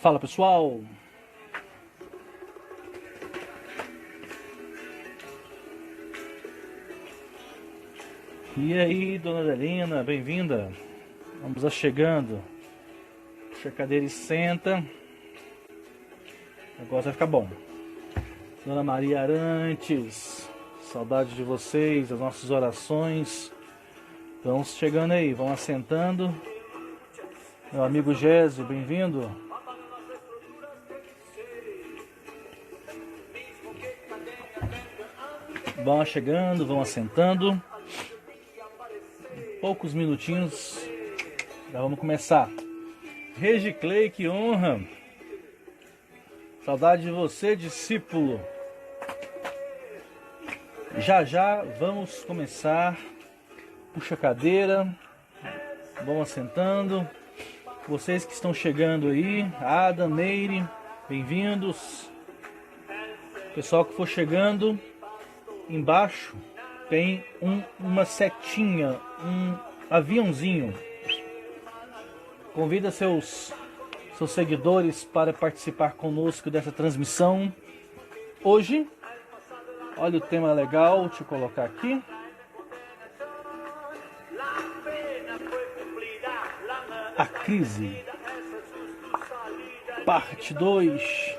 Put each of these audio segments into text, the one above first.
Fala pessoal! E aí, dona Adelina, bem-vinda! Vamos chegando. Puxa a cadeira e senta. O negócio vai ficar bom. Dona Maria Arantes, saudade de vocês, das nossas orações. Vamos chegando aí, vão assentando. Meu amigo Gésio, bem-vindo. Vão chegando, vão assentando. Poucos minutinhos, já vamos começar. Regi Clay, que honra. Saudade de você, discípulo. Já já vamos começar. Puxa a cadeira, vão assentando. Vocês que estão chegando aí, Adam, Meire, bem-vindos. Pessoal que for chegando, embaixo tem uma setinha, um aviãozinho. Convida seus seguidores para participar conosco dessa transmissão. Hoje, olha o tema legal, deixa eu colocar aqui. A crise. Parte 2.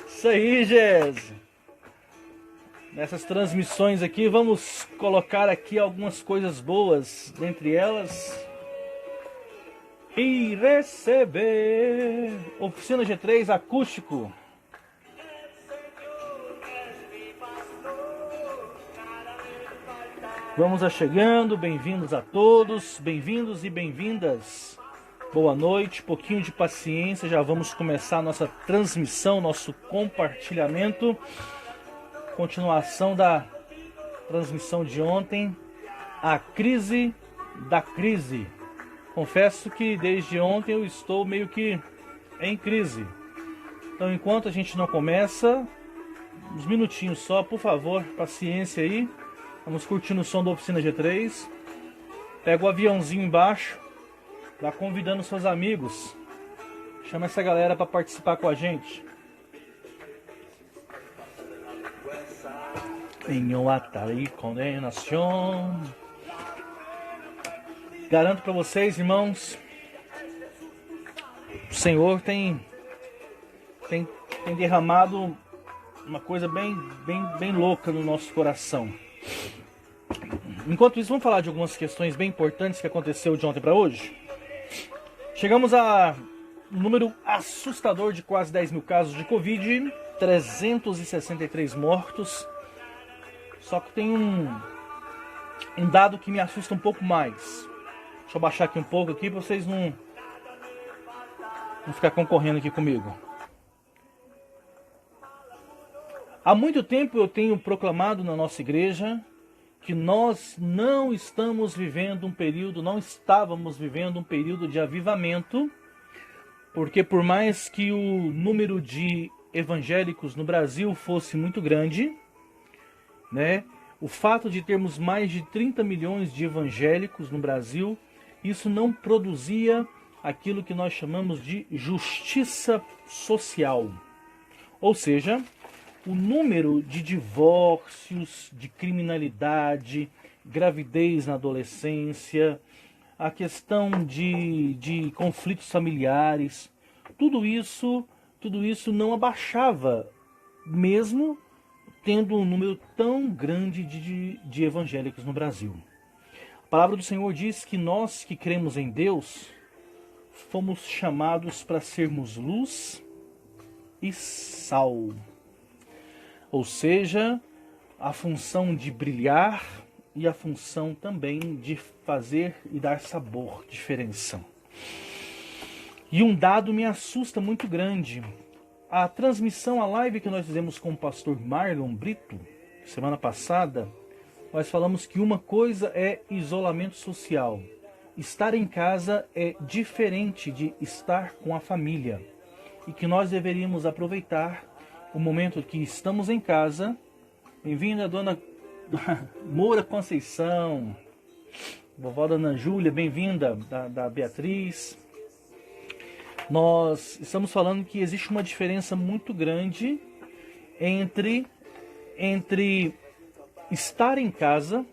Isso aí, Jéssica. Nessas transmissões aqui, vamos colocar aqui algumas coisas boas, dentre elas, e receber Oficina G3 acústico. Vamos chegando, bem-vindos a todos, bem-vindos e bem-vindas. Boa noite, pouquinho de paciência, já vamos começar a nossa transmissão, nosso compartilhamento. Continuação da transmissão de ontem, a crise da crise. Confesso que desde ontem eu estou meio que em crise. Então, enquanto a gente não começa, uns minutinhos só, por favor, paciência aí. Vamos curtindo o som da Oficina G3. Pega o aviãozinho embaixo, vai convidando seus amigos. Chama essa galera para participar com a gente. Em Atari condenação. Garanto para vocês, irmãos, o Senhor tem derramado uma coisa bem louca no nosso coração. Enquanto isso, vamos falar de algumas questões bem importantes que aconteceu de ontem para hoje. Chegamos a um número assustador de quase 10 mil casos de Covid, 363 mortos. Só que tem um dado que me assusta um pouco mais. Deixa eu baixar aqui um pouco aqui para vocês não ficar concorrendo aqui comigo. Há muito tempo eu tenho proclamado na nossa igreja que nós não estávamos vivendo um período de avivamento, porque por mais que o número de evangélicos no Brasil fosse muito grande, né? O fato de termos mais de 30 milhões de evangélicos no Brasil, isso não produzia aquilo que nós chamamos de justiça social. Ou seja, o número de divórcios, de criminalidade, gravidez na adolescência, a questão de conflitos familiares, tudo isso não abaixava, mesmo tendo um número tão grande de evangélicos no Brasil. A palavra do Senhor diz que nós que cremos em Deus, fomos chamados para sermos luz e sal. Ou seja, a função de brilhar e a função também de fazer e dar sabor, diferença. E um dado me assusta muito grande. A transmissão, a live que nós fizemos com o pastor Marlon Brito, semana passada, nós falamos que uma coisa é isolamento social. Estar em casa é diferente de estar com a família. E que nós deveríamos aproveitar o momento que estamos em casa. Bem-vinda, dona Moura Conceição. Vovó da Ana Júlia, bem-vinda, da Beatriz. Nós estamos falando que existe uma diferença muito grande entre estar em casa,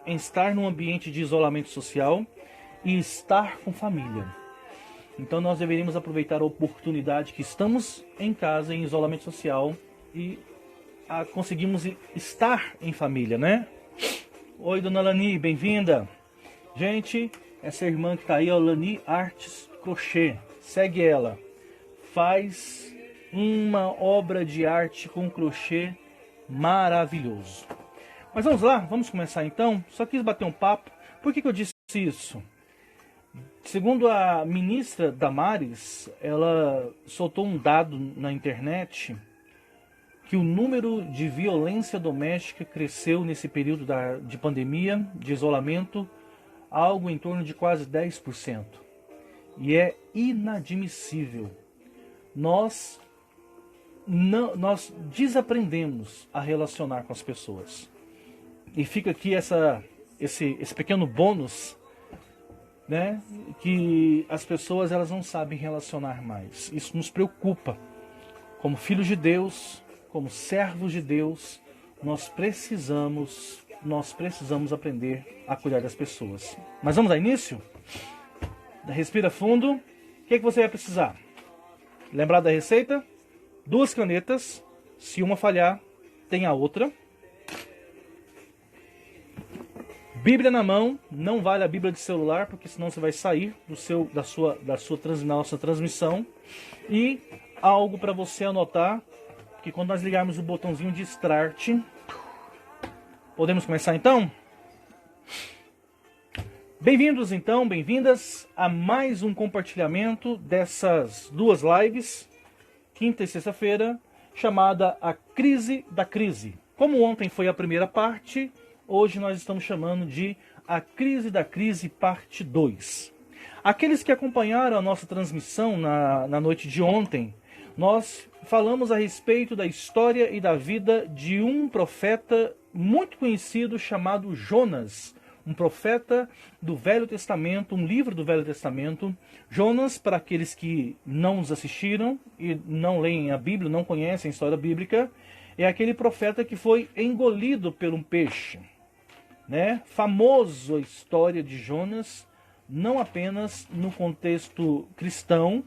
estar num ambiente de isolamento social e estar com família. Então nós deveríamos aproveitar a oportunidade que estamos em casa, em isolamento social, e conseguimos estar em família, né? Oi, dona Lani, bem-vinda. Gente, essa irmã que tá aí, ó, Lani Artes Crochê, segue ela. Faz uma obra de arte com crochê maravilhoso. Mas vamos lá, vamos começar então. Só quis bater um papo. Por que eu disse isso? Segundo a ministra Damares, ela soltou um dado na internet que o número de violência doméstica cresceu nesse período de pandemia, de isolamento, algo em torno de quase 10%. E é inadmissível. Nós desaprendemos a relacionar com as pessoas. E fica aqui esse pequeno bônus, né, que as pessoas elas não sabem relacionar mais. Isso nos preocupa. Como filhos de Deus, como servos de Deus, nós precisamos aprender a cuidar das pessoas. Mas vamos dar início? Respira fundo. O que você vai precisar? Lembrar da receita? 2 canetas. Se uma falhar, tem a outra. Bíblia na mão. Não vale a Bíblia de celular, porque senão você vai sair da nossa transmissão. E algo para você anotar, que quando nós ligarmos o botãozinho de Start, podemos começar então? Bem-vindos então, bem-vindas a mais um compartilhamento dessas 2 lives, quinta e sexta-feira, chamada A Crise da Crise. Como ontem foi a primeira parte, hoje nós estamos chamando de A Crise da Crise, parte 2. Aqueles que acompanharam a nossa transmissão na noite de ontem, nós falamos a respeito da história e da vida de um profeta muito conhecido chamado Jonas, um profeta do Velho Testamento, um livro do Velho Testamento. Jonas, para aqueles que não nos assistiram e não leem a Bíblia, não conhecem a história bíblica, é aquele profeta que foi engolido por um peixe, né? Famoso a história de Jonas, não apenas no contexto cristão,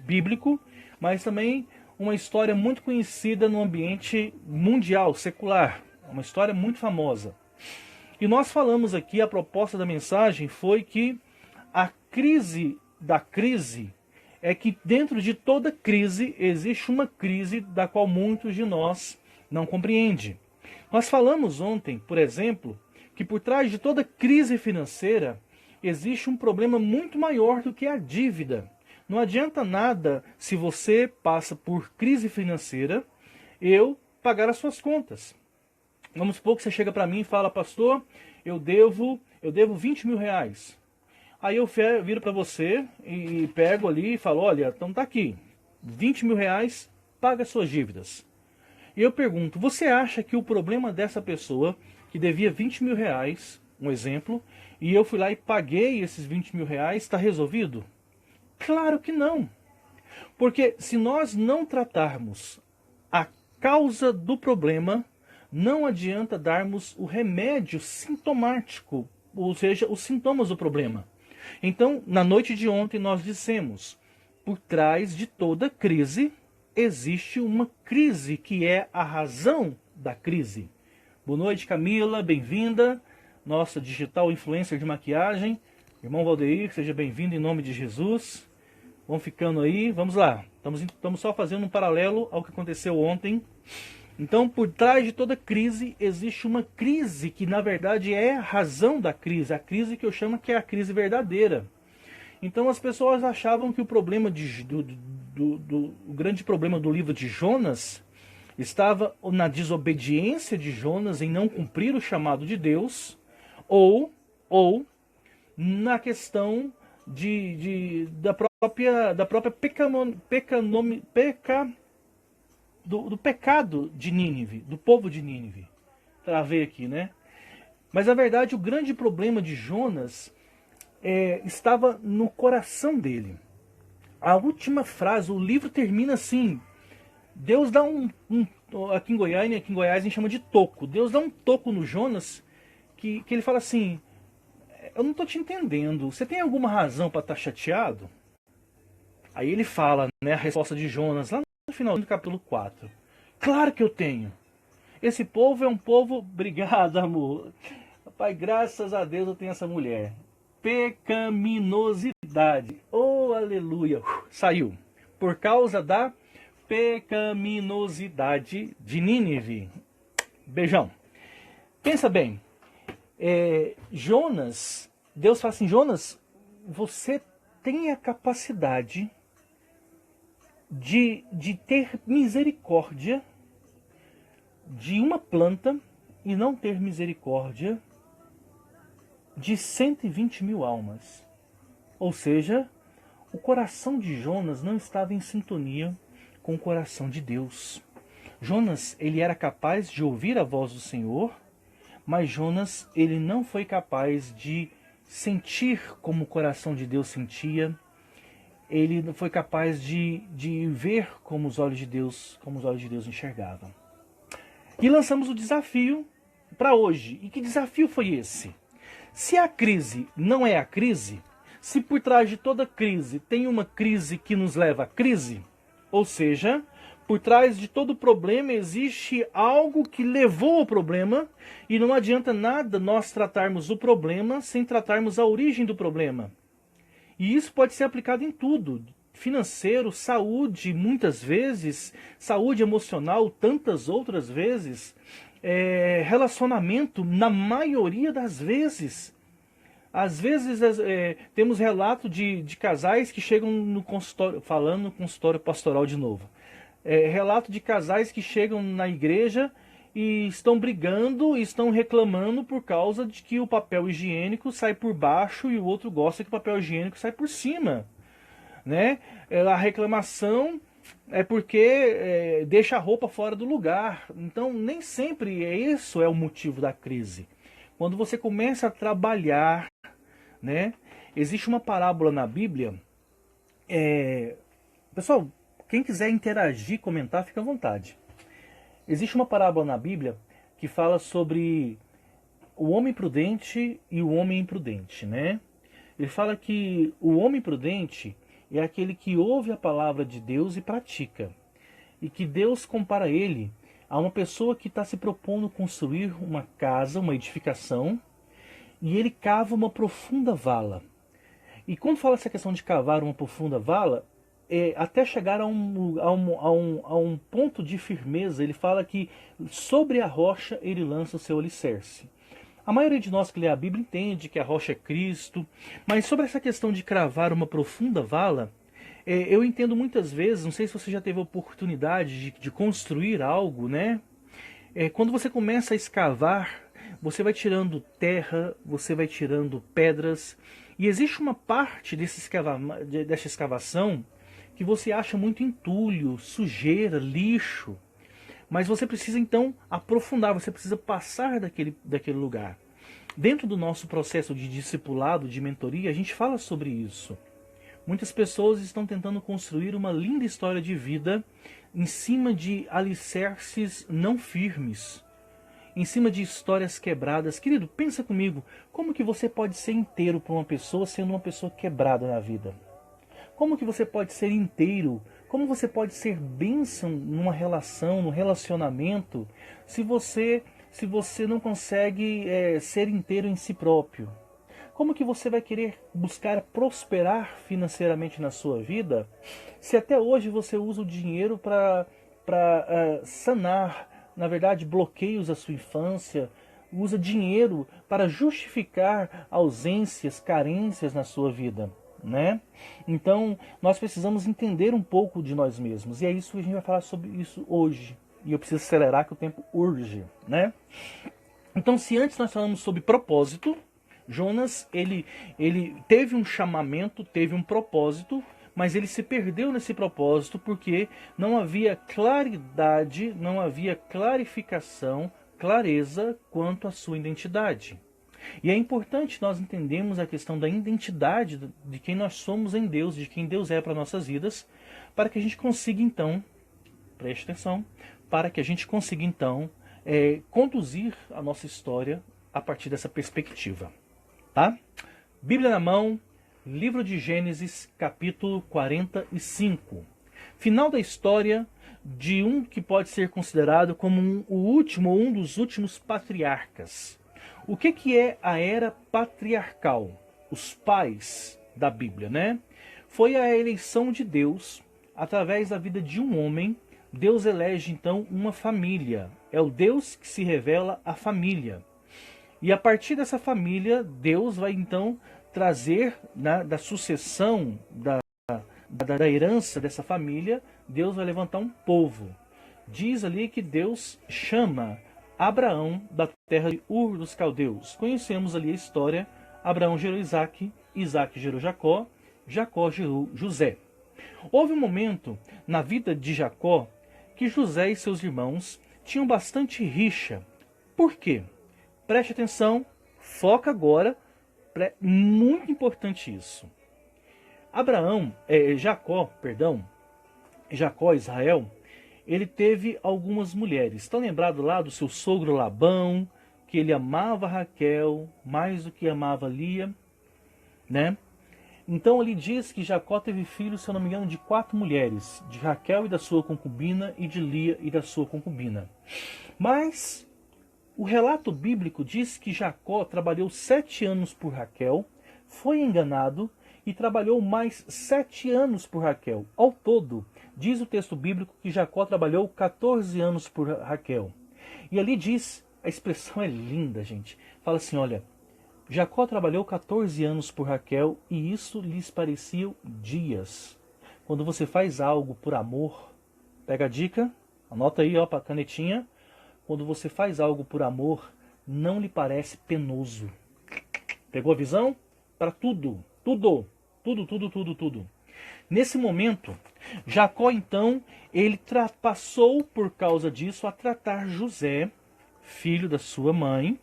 bíblico, mas também uma história muito conhecida no ambiente mundial, secular. Uma história muito famosa. E nós falamos aqui, a proposta da mensagem foi que a crise da crise é que dentro de toda crise existe uma crise da qual muitos de nós não compreendem. Nós falamos ontem, por exemplo, que por trás de toda crise financeira existe um problema muito maior do que a dívida. Não adianta nada se você passa por crise financeira, eu pagar as suas contas. Vamos supor que você chega para mim e fala, pastor, eu devo 20 mil reais. Aí eu viro para você e pego ali e falo, olha, então tá aqui, 20 mil reais, paga as suas dívidas. E eu pergunto, você acha que o problema dessa pessoa que devia 20 mil reais, um exemplo, e eu fui lá e paguei esses 20 mil reais, está resolvido? Claro que não. Porque se nós não tratarmos a causa do problema, não adianta darmos o remédio sintomático, ou seja, os sintomas do problema. Então, na noite de ontem nós dissemos, por trás de toda crise, existe uma crise que é a razão da crise. Boa noite, Camila, bem-vinda, nossa digital influencer de maquiagem. Irmão Valdeir, seja bem-vindo em nome de Jesus. Vão ficando aí, vamos lá. Estamos só fazendo um paralelo ao que aconteceu ontem. Então, por trás de toda crise, existe uma crise que, na verdade, é a razão da crise. A crise que eu chamo que é a crise verdadeira. Então, as pessoas achavam que o problema o grande problema do livro de Jonas estava na desobediência de Jonas em não cumprir o chamado de Deus, ou na questão da própria do pecado de Nínive, do povo de Nínive. Travei aqui, né? Mas na verdade o grande problema de Jonas estava no coração dele. A última frase, o livro termina assim. Deus dá aqui em Goiás a gente chama de toco. Deus dá um toco no Jonas que ele fala assim: eu não estou te entendendo. Você tem alguma razão para estar chateado? Aí ele fala, né, a resposta de Jonas lá no final do capítulo 4. Claro que eu tenho. Esse povo é um povo... Obrigado, amor. Pai, graças a Deus eu tenho essa mulher. Pecaminosidade. Oh, aleluia. Saiu. Por causa da pecaminosidade de Nínive. Beijão. Pensa bem. Jonas, Deus fala assim: Jonas, você tem a capacidade de ter misericórdia de uma planta e não ter misericórdia de 120 mil almas. Ou seja, o coração de Jonas não estava em sintonia com o coração de Deus. Jonas, ele era capaz de ouvir a voz do Senhor, mas Jonas, ele não foi capaz de sentir como o coração de Deus sentia. Ele não foi capaz de ver como os olhos de Deus enxergavam. E lançamos o desafio para hoje. E que desafio foi esse? Se a crise não é a crise, se por trás de toda crise tem uma crise que nos leva à crise, ou seja, por trás de todo problema existe algo que levou ao problema, e não adianta nada nós tratarmos o problema sem tratarmos a origem do problema. E isso pode ser aplicado em tudo. Financeiro, saúde, muitas vezes, saúde emocional, tantas outras vezes, relacionamento, na maioria das vezes. Às vezes temos relato de casais que chegam no consultório, falando no consultório pastoral de novo. Relato de casais que chegam na igreja e estão brigando, estão reclamando por causa de que o papel higiênico sai por baixo e o outro gosta que o papel higiênico sai por cima, né? A reclamação é porque deixa a roupa fora do lugar. Então nem sempre isso é o motivo da crise. Quando você começa a trabalhar, né? Existe uma parábola na Bíblia. Pessoal, quem quiser interagir, comentar, fica à vontade. Existe uma parábola na Bíblia que fala sobre o homem prudente e o homem imprudente, né? Ele fala que o homem prudente é aquele que ouve a palavra de Deus e pratica. E que Deus compara ele a uma pessoa que está se propondo construir uma casa, uma edificação, e ele cava uma profunda vala. E quando fala essa questão de cavar uma profunda vala, até chegar a um ponto de firmeza, ele fala que sobre a rocha ele lança o seu alicerce. A maioria de nós que lê a Bíblia entende que a rocha é Cristo, mas sobre essa questão de cravar uma profunda vala, eu entendo muitas vezes, não sei se você já teve a oportunidade de construir algo, né? Quando você começa a escavar, você vai tirando terra, você vai tirando pedras, e existe uma parte dessa escavação que você acha muito entulho, sujeira, lixo, mas você precisa então aprofundar, você precisa passar daquele lugar. Dentro do nosso processo de discipulado, de mentoria, a gente fala sobre isso. Muitas pessoas estão tentando construir uma linda história de vida em cima de alicerces não firmes, em cima de histórias quebradas. Querido, pensa comigo, como que você pode ser inteiro para uma pessoa sendo uma pessoa quebrada na vida? Como que você pode ser inteiro? Como você pode ser bênção numa relação, num relacionamento, se você não consegue ser inteiro em si próprio? Como que você vai querer buscar prosperar financeiramente na sua vida, se até hoje você usa o dinheiro para sanar, na verdade, bloqueios da sua infância, usa dinheiro para justificar ausências, carências na sua vida, né? Então, nós precisamos entender um pouco de nós mesmos, e é isso que a gente vai falar sobre isso hoje. E eu preciso acelerar que o tempo urge, né? Então, se antes nós falamos sobre propósito, Jonas, ele teve um chamamento, teve um propósito, mas ele se perdeu nesse propósito porque não havia claridade, não havia clarificação, clareza quanto à sua identidade. E é importante nós entendermos a questão da identidade de quem nós somos em Deus, de quem Deus é para nossas vidas, para que a gente consiga então, preste atenção, para que a gente consiga então conduzir a nossa história a partir dessa perspectiva. Tá? Bíblia na mão, livro de Gênesis, capítulo 45. Final da história de um que pode ser considerado como um dos últimos patriarcas. O que é a era patriarcal? Os pais da Bíblia, né? Foi a eleição de Deus através da vida de um homem. Deus elege então uma família. É o Deus que se revela à família. E a partir dessa família, Deus vai então trazer da sucessão, da herança dessa família, Deus vai levantar um povo. Diz ali que Deus chama Abraão da terra de Ur dos Caldeus. Conhecemos ali a história. Abraão gerou Isaac, Isaac gerou Jacó, Jacó gerou José. Houve um momento na vida de Jacó que José e seus irmãos tinham bastante rixa. Por quê? Preste atenção, foca agora, muito importante isso. Jacó, Israel, ele teve algumas mulheres. Estão lembrados lá do seu sogro Labão, que ele amava Raquel mais do que amava Lia, né? Então ele diz que Jacó teve filhos, se eu não me engano, de 4 mulheres, de Raquel e da sua concubina, e de Lia e da sua concubina. Mas o relato bíblico diz que Jacó trabalhou 7 anos por Raquel, foi enganado e trabalhou mais 7 anos por Raquel. Ao todo, diz o texto bíblico que Jacó trabalhou 14 anos por Raquel. E ali diz, a expressão é linda, gente. Fala assim, olha, Jacó trabalhou 14 anos por Raquel e isso lhes parecia dias. Quando você faz algo por amor, pega a dica, anota aí para a canetinha. Quando você faz algo por amor, não lhe parece penoso. Pegou a visão? Para tudo. Nesse momento, Jacó então, ele passou por causa disso a tratar José, filho da sua mãe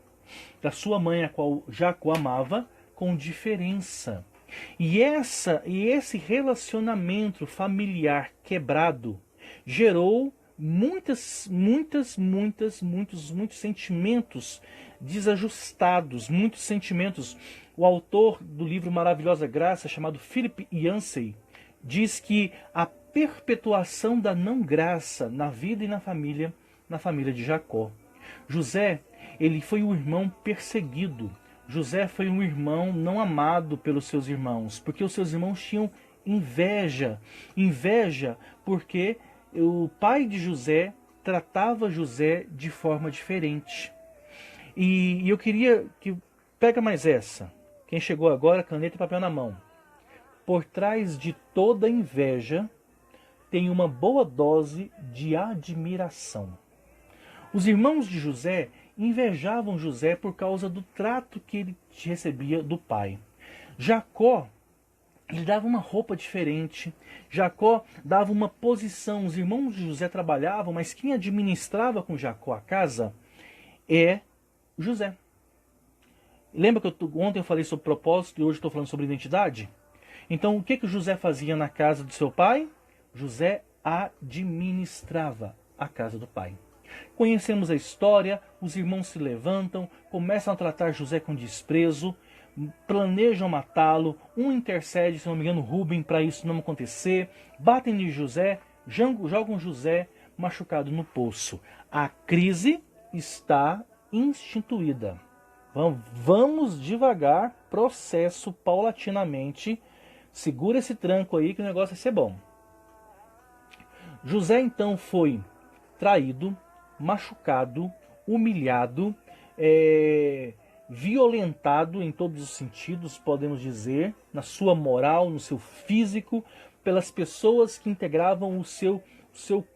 a qual Jacó amava, com diferença. E esse relacionamento familiar quebrado gerou muitos sentimentos desajustados, muitos sentimentos. O autor do livro Maravilhosa Graça, chamado Philip Yancey, diz que a perpetuação da não graça na vida e na família de Jacó. José, ele foi um irmão perseguido. José foi um irmão não amado pelos seus irmãos, porque os seus irmãos tinham inveja. Inveja porque o pai de José tratava José de forma diferente. E eu queria que... Pega mais essa. Quem chegou agora, caneta e papel na mão. Por trás de toda inveja tem uma boa dose de admiração. Os irmãos de José invejavam José por causa do trato que ele recebia do pai. Jacó, ele dava uma roupa diferente. Jacó dava uma posição. Os irmãos de José trabalhavam, mas quem administrava com Jacó a casa é José. Lembra que ontem eu falei sobre propósito e hoje estou falando sobre identidade? Então, o que José fazia na casa do seu pai? José administrava a casa do pai. Conhecemos a história, os irmãos se levantam, começam a tratar José com desprezo, planejam matá-lo, um intercede, se não me engano, Rubem, para isso não acontecer, batem de José, jogam José machucado no poço. A crise está instituída. Vamos devagar, processo paulatinamente. Segura esse tranco aí que o negócio vai ser bom. José então foi traído, machucado, humilhado, violentado em todos os sentidos, podemos dizer, na sua moral, no seu físico, pelas pessoas que integravam o seu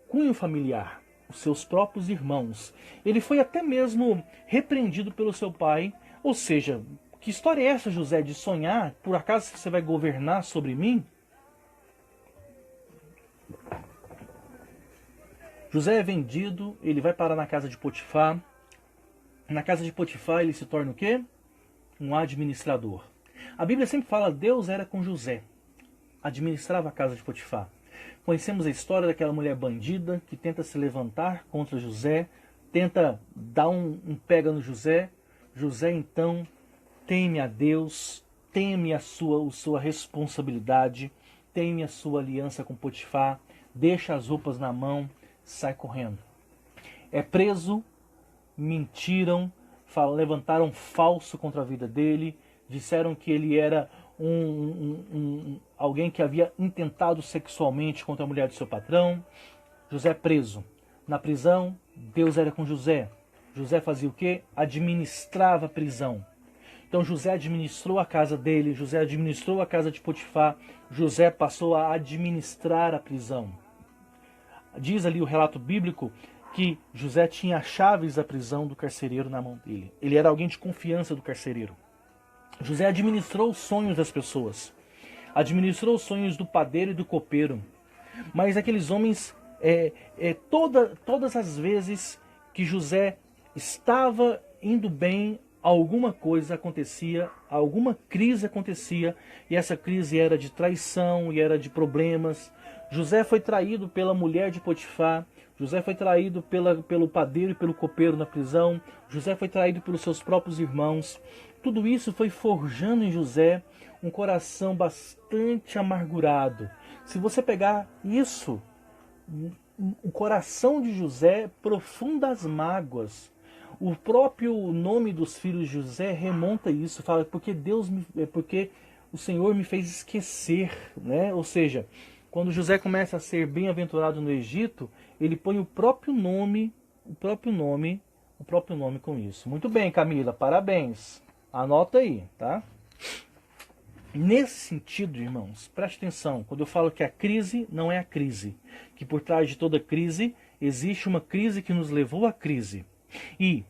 cunho familiar, os seus próprios irmãos. Ele foi até mesmo repreendido pelo seu pai. Ou seja, que história é essa, José, de sonhar, por acaso você vai governar sobre mim? José é vendido, ele vai parar na casa de Potifar. Na casa de Potifar ele se torna o quê? um administrador. A Bíblia sempre fala, Deus era com José, administrava a casa de Potifar. Conhecemos a história daquela mulher bandida que tenta se levantar contra José, tenta dar um pega no José. José então teme a Deus, teme a sua responsabilidade, teme a sua aliança com Potifar, deixa as roupas na mão, sai correndo. É preso, mentiram, levantaram falso contra a vida dele, disseram que ele era alguém que havia intentado sexualmente contra a mulher do seu patrão. José preso. Na prisão, Deus era com José. José fazia o quê? Administrava a prisão. Então José administrou a casa dele, José administrou a casa de Potifar, José passou a administrar a prisão. Diz ali o relato bíblico que José tinha as chaves da prisão do carcereiro na mão dele. Ele era alguém de confiança do carcereiro. José administrou os sonhos das pessoas, administrou os sonhos do padeiro e do copeiro. Mas aqueles homens, todas as vezes que José estava indo bem, alguma coisa acontecia, alguma crise acontecia, e essa crise era de traição e era de problemas. José foi traído pela mulher de Potifar, José foi traído pelo padeiro e pelo copeiro na prisão, José foi traído pelos seus próprios irmãos. Tudo isso foi forjando em José um coração bastante amargurado. Se você pegar isso, o coração de José, profundas mágoas. O próprio nome dos filhos de José remonta isso, fala porque o Senhor me fez esquecer, né? Ou seja, quando José começa a ser bem-aventurado no Egito, ele põe o próprio nome com isso. Muito bem, Camila, parabéns. Anota aí, tá? Nesse sentido, irmãos, preste atenção, quando eu falo que a crise não é a crise, que por trás de toda crise existe uma crise que nos levou à crise. E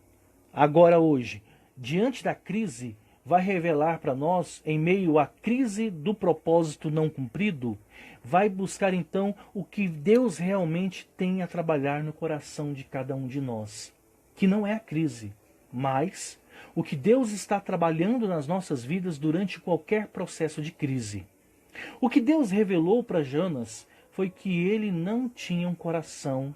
agora hoje, diante da crise, vai revelar para nós, em meio à crise do propósito não cumprido, vai buscar então o que Deus realmente tem a trabalhar no coração de cada um de nós, que não é a crise, mas o que Deus está trabalhando nas nossas vidas durante qualquer processo de crise. O que Deus revelou para Jonas foi que ele não tinha um coração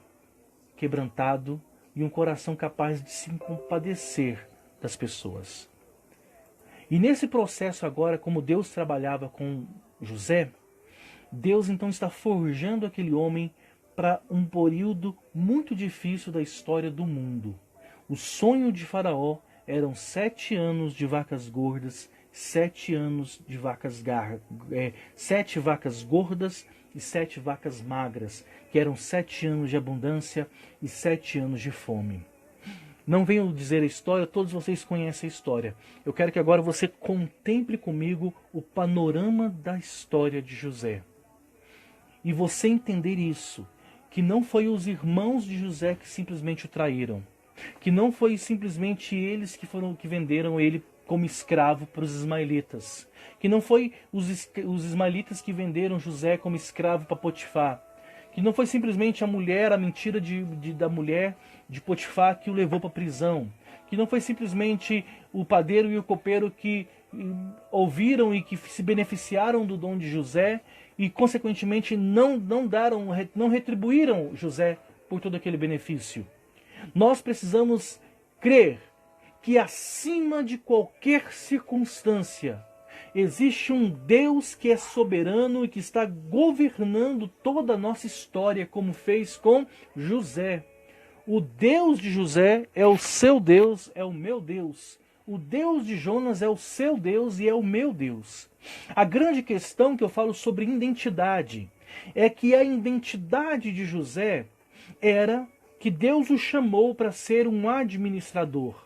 quebrantado e um coração capaz de se compadecer das pessoas. E nesse processo agora, como Deus trabalhava com José, Deus então está forjando aquele homem para um período muito difícil da história do mundo. O sonho de Faraó eram 7 anos de vacas gordas, 7 anos de 7 vacas gordas e 7 vacas magras, que eram 7 anos de abundância e 7 anos de fome. Não venho dizer a história, todos vocês conhecem a história. Eu quero que agora você contemple comigo o panorama da história de José. E você entender isso, que não foi os irmãos de José que simplesmente o traíram, que não foi simplesmente eles que venderam ele como escravo para os ismaelitas, que não foi os ismaelitas que venderam José como escravo para Potifar, que não foi simplesmente a mentira da mulher de Potifar que o levou para a prisão, que não foi simplesmente o padeiro e o copeiro que ouviram e que se beneficiaram do dom de José e consequentemente não retribuíram José por todo aquele benefício. Nós precisamos crer que acima de qualquer circunstância existe um Deus que é soberano e que está governando toda a nossa história, como fez com José. O Deus de José é o seu Deus, é o meu Deus. O Deus de Jonas é o seu Deus e é o meu Deus. A grande questão que eu falo sobre identidade é que a identidade de José era que Deus o chamou para ser um administrador.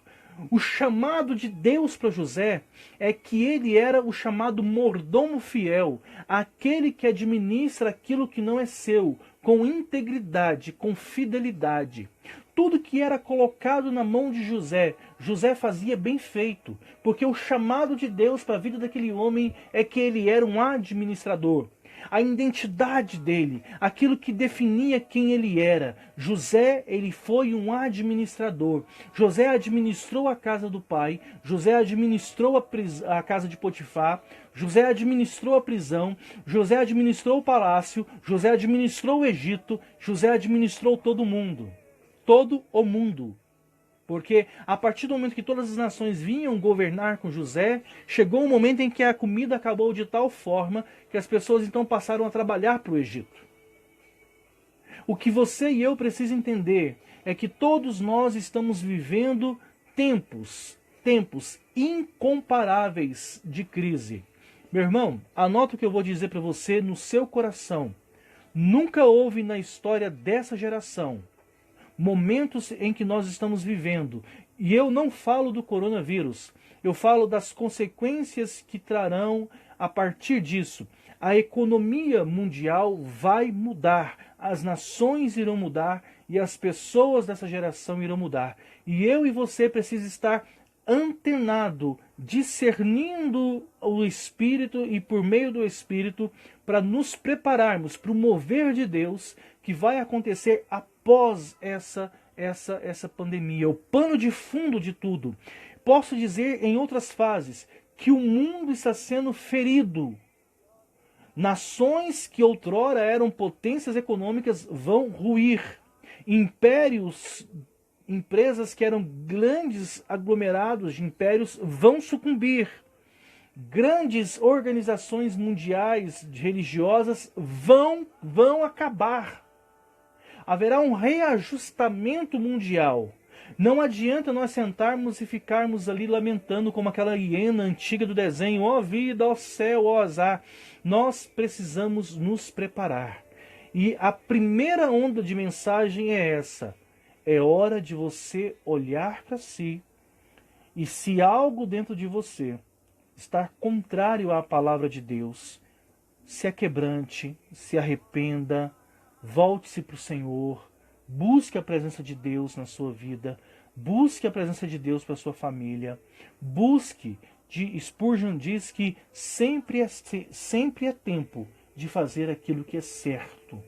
O chamado de Deus para José é que ele era o chamado mordomo fiel, aquele que administra aquilo que não é seu, com integridade, com fidelidade. tudo que era colocado na mão de José, José fazia bem feito, porque o chamado de Deus para a vida daquele homem é que ele era um administrador. A identidade dele, aquilo que definia quem ele era. José, ele foi um administrador. José administrou a casa do pai, José administrou a casa de Potifar, José administrou a prisão, José administrou o palácio, José administrou o Egito, José administrou todo mundo. Todo o mundo. Porque a partir do momento que todas as nações vinham governar com José, chegou um momento em que a comida acabou de tal forma que as pessoas então passaram a trabalhar para o Egito. O que você e eu precisamos entender é que todos nós estamos vivendo tempos incomparáveis de crise. Meu irmão, anota o que eu vou dizer para você no seu coração. Nunca houve na história dessa geração momentos em que nós estamos vivendo, e eu não falo do coronavírus, eu falo das consequências que trarão a partir disso. A economia mundial vai mudar, as nações irão mudar e as pessoas dessa geração irão mudar. E eu e você precisamos estar antenado, discernindo o Espírito e por meio do Espírito para nos prepararmos para o mover de Deus que vai acontecer após essa pandemia, o pano de fundo de tudo. Posso dizer em outras fases que o mundo está sendo ferido. Nações que outrora eram potências econômicas vão ruir. Impérios, empresas que eram grandes aglomerados de impérios vão sucumbir. Grandes organizações mundiais religiosas vão acabar. Haverá um reajustamento mundial. Não adianta nós sentarmos e ficarmos ali lamentando como aquela hiena antiga do desenho. Ó vida, ó céu, ó azar. Nós precisamos nos preparar. E a primeira onda de mensagem é essa. É hora de você olhar para si. E se algo dentro de você está contrário à palavra de Deus, se aquebrante, se arrependa, volte-se para o Senhor, busque a presença de Deus na sua vida, busque a presença de Deus para a sua família, busque. Spurgeon diz que sempre é tempo de fazer aquilo que é certo.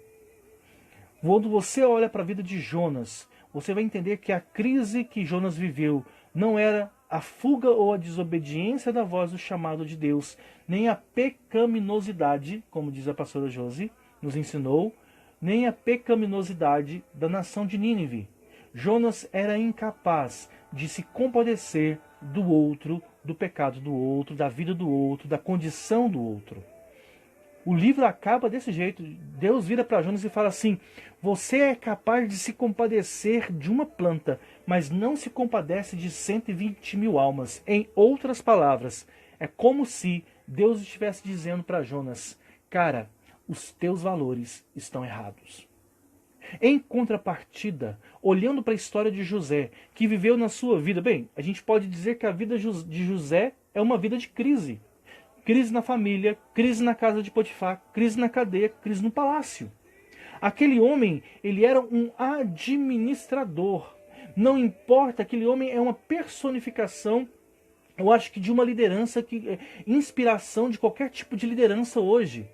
Quando você olha para a vida de Jonas, você vai entender que a crise que Jonas viveu não era a fuga ou a desobediência da voz do chamado de Deus, nem a pecaminosidade, como diz a pastora Josi, nos ensinou, nem a pecaminosidade da nação de Nínive. Jonas era incapaz de se compadecer do outro, do pecado do outro, da vida do outro, da condição do outro. O livro acaba desse jeito. Deus vira para Jonas e fala assim: você é capaz de se compadecer de uma planta, mas não se compadece de 120 mil almas. Em outras palavras, é como se Deus estivesse dizendo para Jonas: cara, os teus valores estão errados. Em contrapartida, olhando para a história de José, que viveu na sua vida, bem, a gente pode dizer que a vida de José é uma vida de crise. Crise na família, crise na casa de Potifar, crise na cadeia, crise no palácio. Aquele homem, ele era um administrador. Não importa, aquele homem é uma personificação, eu acho que de uma liderança, inspiração de qualquer tipo de liderança hoje.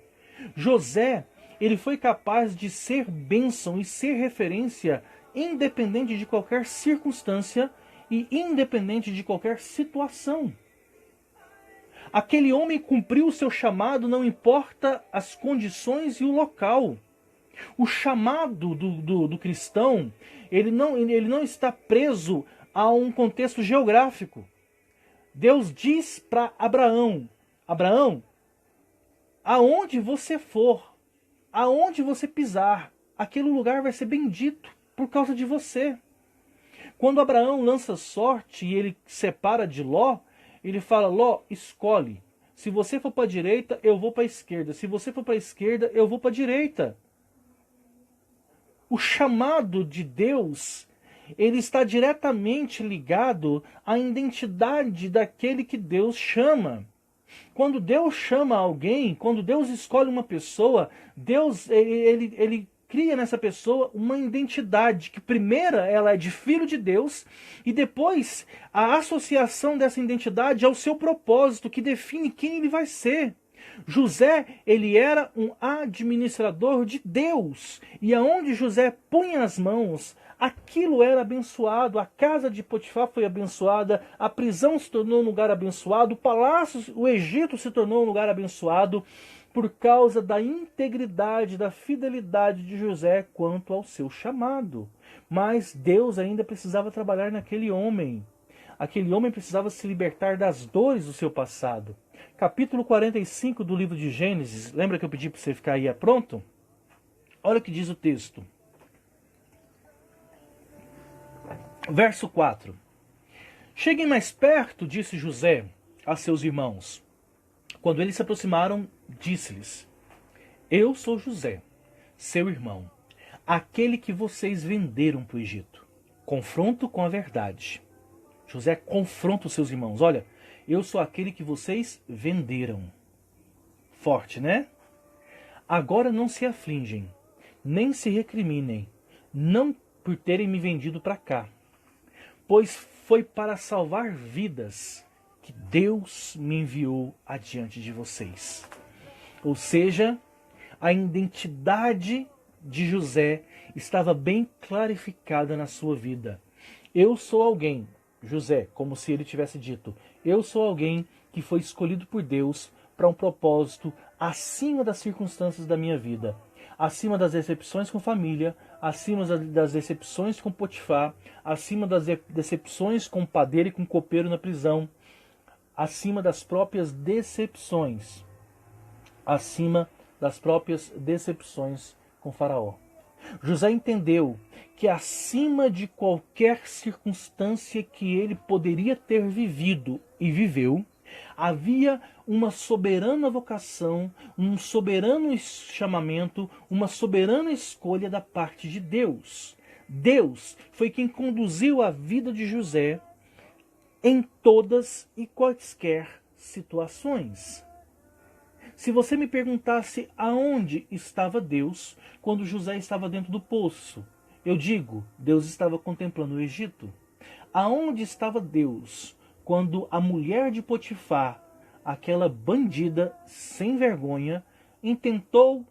José, ele foi capaz de ser bênção e ser referência independente de qualquer circunstância e independente de qualquer situação. Aquele homem cumpriu o seu chamado, não importa as condições e o local. O chamado do cristão, ele não está preso a um contexto geográfico. Deus diz para Abraão: Abraão, aonde você for, aonde você pisar, aquele lugar vai ser bendito por causa de você. Quando Abraão lança sorte e ele separa de Ló, ele fala: Ló, escolhe. Se você for para a direita, eu vou para a esquerda. Se você for para a esquerda, eu vou para a direita. O chamado de Deus, ele está diretamente ligado à identidade daquele que Deus chama. Quando Deus chama alguém, quando Deus escolhe uma pessoa, Deus ele cria nessa pessoa uma identidade que primeira ela é de filho de Deus e depois a associação dessa identidade ao seu propósito que define quem ele vai ser. José, ele era um administrador de Deus e aonde José punha as mãos, aquilo era abençoado, a casa de Potifar foi abençoada, a prisão se tornou um lugar abençoado, o palácio, o Egito se tornou um lugar abençoado, por causa da integridade, da fidelidade de José quanto ao seu chamado. Mas Deus ainda precisava trabalhar naquele homem. Aquele homem precisava se libertar das dores do seu passado. Capítulo 45 do livro de Gênesis, lembra que eu pedi para você ficar aí pronto? Olha o que diz o texto. Verso 4. Cheguem mais perto, disse José a seus irmãos. Quando eles se aproximaram, disse-lhes: Eu sou José, seu irmão, aquele que vocês venderam para o Egito. Confronto com a verdade. José confronta os seus irmãos. Olha, eu sou aquele que vocês venderam. Forte, né? Agora não se afligem, nem se recriminem, não por terem me vendido para cá, pois foi para salvar vidas que Deus me enviou adiante de vocês. Ou seja, a identidade de José estava bem clarificada na sua vida. Eu sou alguém, José, como se ele tivesse dito, eu sou alguém que foi escolhido por Deus para um propósito acima das circunstâncias da minha vida, acima das decepções com família, acima das decepções com Potifar, acima das decepções com o padeiro e com o copeiro na prisão, acima das próprias decepções, acima das próprias decepções com Faraó. José entendeu que acima de qualquer circunstância que ele poderia ter vivido e viveu, havia uma soberana vocação, um soberano chamamento, uma soberana escolha da parte de Deus. Deus foi quem conduziu a vida de José em todas e quaisquer situações. Se você me perguntasse aonde estava Deus quando José estava dentro do poço, eu digo, Deus estava contemplando o Egito. Aonde estava Deus quando a mulher de Potifar, aquela bandida sem vergonha, intentou,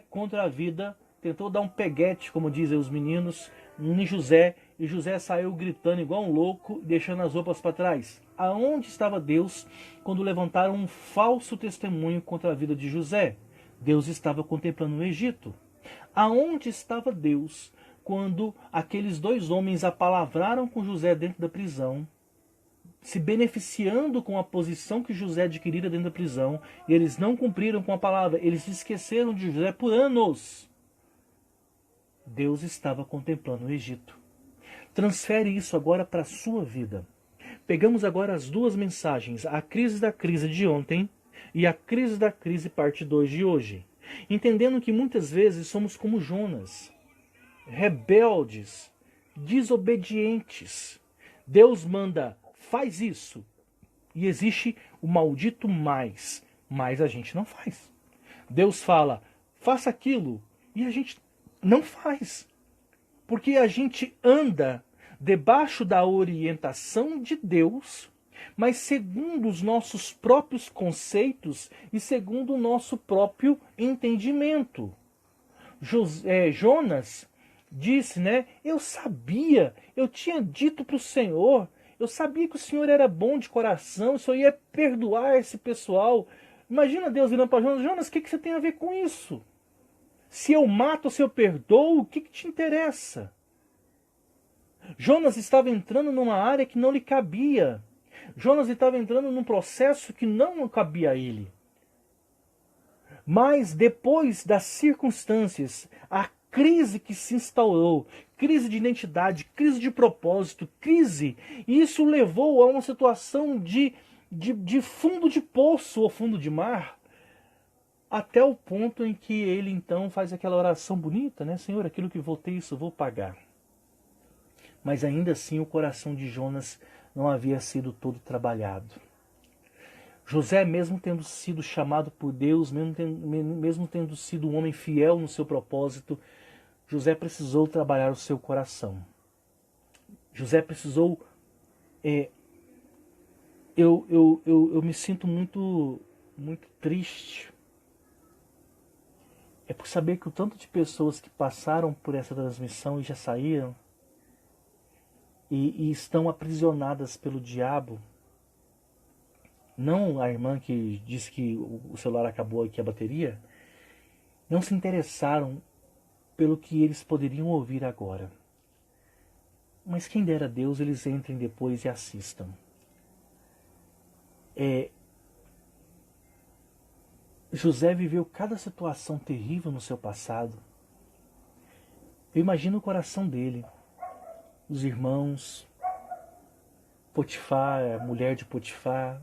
contra a vida, tentou dar um peguete, como dizem os meninos, em José, e José saiu gritando igual um louco, deixando as roupas para trás. Aonde estava Deus quando levantaram um falso testemunho contra a vida de José? Deus estava contemplando o Egito. Aonde estava Deus quando aqueles dois homens apalavraram com José dentro da prisão, se beneficiando com a posição que José adquirira dentro da prisão, e eles não cumpriram com a palavra, eles se esqueceram de José por anos? Deus estava contemplando o Egito. Transfere isso agora para a sua vida. Pegamos agora as duas mensagens, a crise da crise de ontem e a crise da crise parte 2 de hoje. Entendendo que muitas vezes somos como Jonas, rebeldes, desobedientes. Deus manda, faz isso. E existe o maldito mais, mas a gente não faz. Deus fala, faça aquilo, e a gente não faz. Porque a gente anda debaixo da orientação de Deus, mas segundo os nossos próprios conceitos e segundo o nosso próprio entendimento. Jonas disse, eu sabia, eu tinha dito para o Senhor, eu sabia que o Senhor era bom de coração, o Senhor ia perdoar esse pessoal. Imagina Deus virando para Jonas, Jonas, o que você tem a ver com isso? Se eu mato ou se eu perdoo, o que te interessa? Jonas estava entrando numa área que não lhe cabia. Jonas estava entrando num processo que não cabia a ele. Mas depois das circunstâncias, a crise que se instaurou, crise de identidade, crise de propósito, crise, e isso levou a uma situação de fundo de poço ou fundo de mar, até o ponto em que ele então faz aquela oração bonita, Senhor, aquilo que votei, isso eu vou pagar. Mas ainda assim o coração de Jonas não havia sido todo trabalhado. José, mesmo tendo sido chamado por Deus, mesmo tendo sido um homem fiel no seu propósito, José precisou trabalhar o seu coração. José precisou... eu me sinto muito triste. É por saber que o tanto de pessoas que passaram por essa transmissão e já saíram, e estão aprisionadas pelo diabo. Não a irmã que disse que o celular acabou aqui a bateria, não se interessaram pelo que eles poderiam ouvir agora. Mas quem dera a Deus eles entrem depois e assistam. José viveu cada situação terrível no seu passado. Eu imagino o coração dele, os irmãos, Potifar, a mulher de Potifar,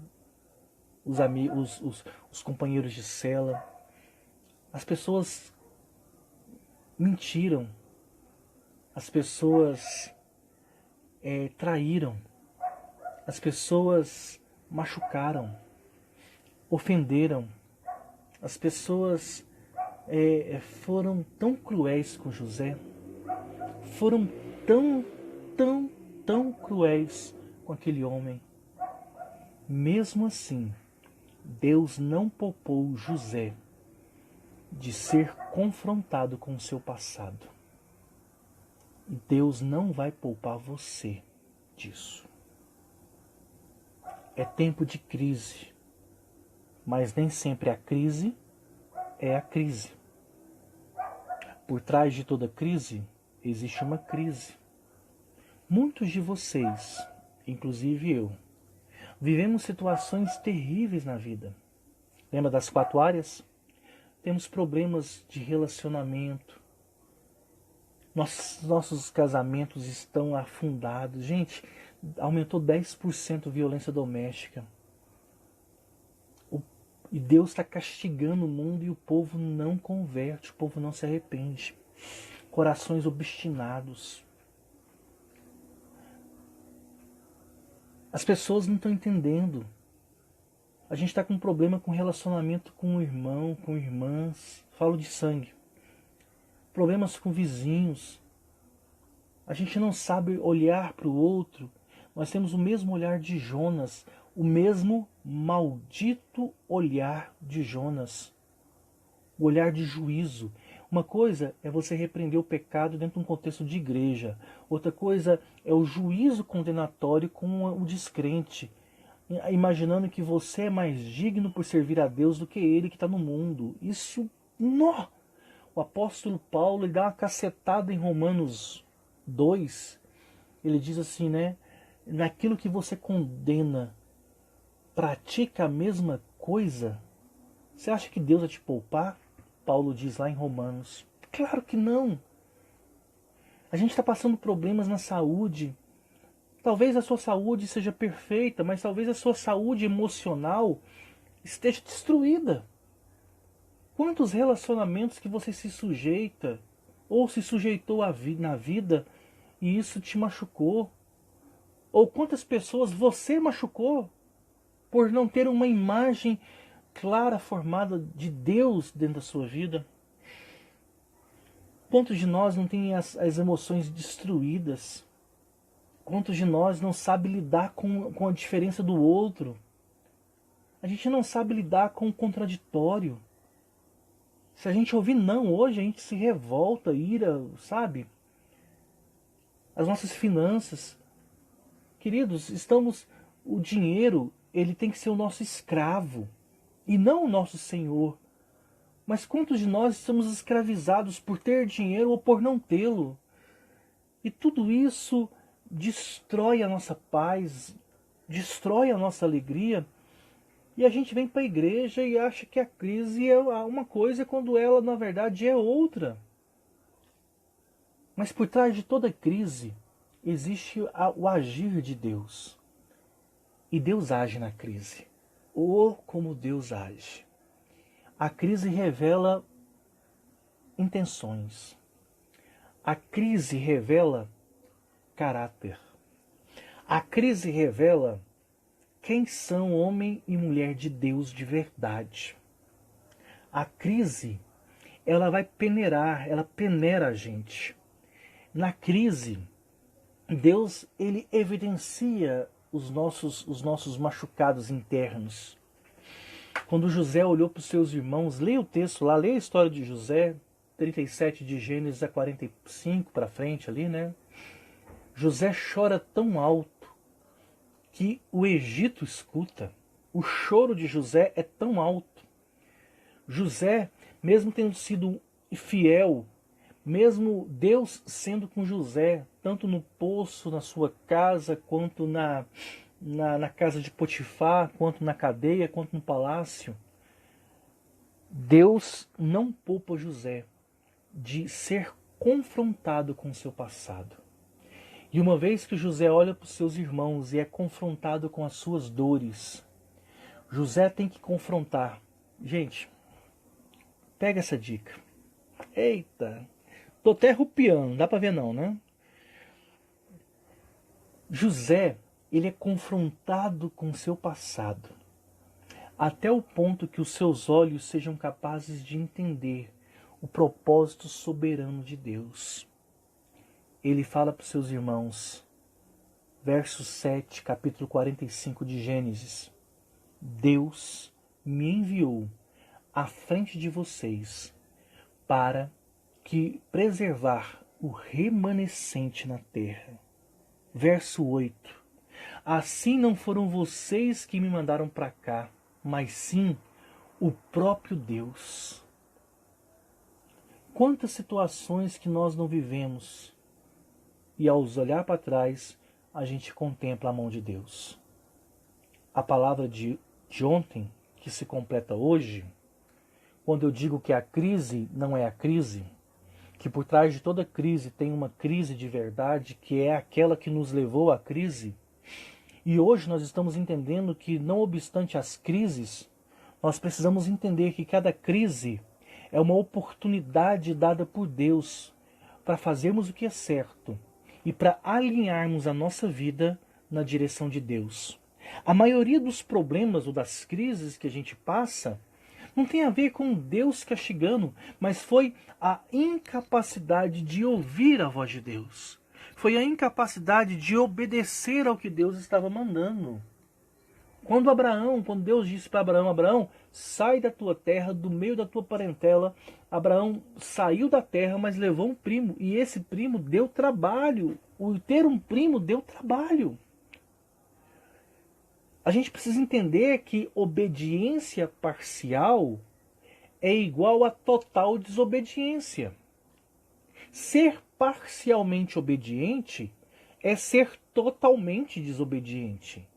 os amigos, os companheiros de cela. As pessoas mentiram, as pessoas traíram, as pessoas machucaram, ofenderam, as pessoas foram tão cruéis com José, foram tão cruéis com aquele homem. Mesmo assim, Deus não poupou José de ser confrontado com o seu passado. E Deus não vai poupar você disso. É tempo de crise, mas nem sempre a crise é a crise. Por trás de toda crise, existe uma crise. Muitos de vocês, inclusive eu, vivemos situações terríveis na vida. Lembra das 4 áreas? Temos problemas de relacionamento. Nossos casamentos estão afundados. Gente, aumentou 10% a violência doméstica. E Deus está castigando o mundo e o povo não converte, o povo não se arrepende. Corações obstinados. As pessoas não estão entendendo. A gente está com um problema com relacionamento com o irmão, com irmãs. Falo de sangue. Problemas com vizinhos. A gente não sabe olhar para o outro. Nós temos o mesmo olhar de Jonas. O mesmo maldito olhar de Jonas. O olhar de juízo. Uma coisa é você repreender o pecado dentro de um contexto de igreja. Outra coisa é o juízo condenatório com o descrente. Imaginando que você é mais digno por servir a Deus do que ele que está no mundo. Isso, nó! O apóstolo Paulo ele dá uma cacetada em Romanos 2. Ele diz assim, né? Naquilo que você condena, pratica a mesma coisa. Você acha que Deus vai te poupar? Paulo diz lá em Romanos. Claro que não. A gente está passando problemas na saúde. Talvez a sua saúde seja perfeita, mas talvez a sua saúde emocional esteja destruída. Quantos relacionamentos que você se sujeita ou se sujeitou na vida e isso te machucou? Ou quantas pessoas você machucou por não ter uma imagem clara, formada de Deus dentro da sua vida? Quantos de nós não tem as emoções destruídas? Quantos de nós não sabe lidar com a diferença do outro? A gente não sabe lidar com o contraditório. Se a gente ouvir não hoje, a gente se revolta, ira, sabe? As nossas finanças. Queridos, o dinheiro, ele tem que ser o nosso escravo. E não o nosso Senhor. Mas quantos de nós estamos escravizados por ter dinheiro ou por não tê-lo? E tudo isso destrói a nossa paz, destrói a nossa alegria. E a gente vem para a igreja e acha que a crise é uma coisa quando ela, na verdade, é outra. Mas por trás de toda crise existe o agir de Deus. E Deus age na crise. Oh, como Deus age. A crise revela intenções. A crise revela caráter. A crise revela quem são homem e mulher de Deus de verdade. A crise, ela vai peneirar, ela peneira a gente. Na crise, Deus, ele evidencia os nossos machucados internos. Quando José olhou para os seus irmãos, leia o texto lá, leia a história de José, 37 de Gênesis a 45 para frente ali, né? José chora tão alto que o Egito escuta. O choro de José é tão alto. José, mesmo tendo sido fiel, mesmo Deus sendo com José, tanto no poço, na sua casa, quanto na casa de Potifar, quanto na cadeia, quanto no palácio, Deus não poupa José de ser confrontado com o seu passado. E uma vez que José olha para os seus irmãos e é confrontado com as suas dores, José tem que confrontar. Gente, pega essa dica. Eita, tô até arrupiando, dá para ver não, né? José, ele é confrontado com seu passado, até o ponto que os seus olhos sejam capazes de entender o propósito soberano de Deus. Ele fala para os seus irmãos, verso 7, capítulo 45 de Gênesis: Deus me enviou à frente de vocês para que preservar o remanescente na terra. Verso 8: Assim não foram vocês que me mandaram para cá, mas sim o próprio Deus. Quantas situações que nós não vivemos e ao olhar para trás a gente contempla a mão de Deus. A palavra de ontem, que se completa hoje, quando eu digo que a crise não é a crise, que por trás de toda crise tem uma crise de verdade, que é aquela que nos levou à crise. E hoje nós estamos entendendo que, não obstante as crises, nós precisamos entender que cada crise é uma oportunidade dada por Deus para fazermos o que é certo e para alinharmos a nossa vida na direção de Deus. A maioria dos problemas ou das crises que a gente passa não tem a ver com Deus castigando, mas foi a incapacidade de ouvir a voz de Deus. Foi a incapacidade de obedecer ao que Deus estava mandando. Quando Deus disse para Abraão, Abraão, sai da tua terra, do meio da tua parentela, Abraão saiu da terra, mas levou um primo, e esse primo deu trabalho. O ter um primo deu trabalho. A gente precisa entender que obediência parcial é igual a total desobediência. Ser parcialmente obediente é ser totalmente desobediente.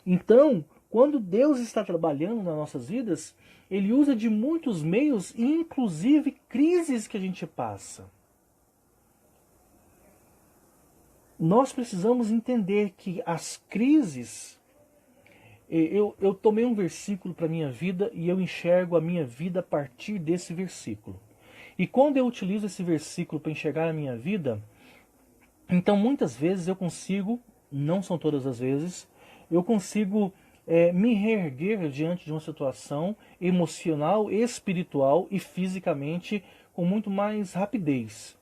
Então, quando Deus está trabalhando nas nossas vidas, Ele usa de muitos meios, inclusive crises que a gente passa. Nós precisamos entender que as crises... Eu tomei um versículo para a minha vida e eu enxergo a minha vida a partir desse versículo. E quando eu utilizo esse versículo para enxergar a minha vida, então muitas vezes eu consigo, não são todas as vezes, eu consigo me reerguer diante de uma situação emocional, espiritual e fisicamente com muito mais rapidez.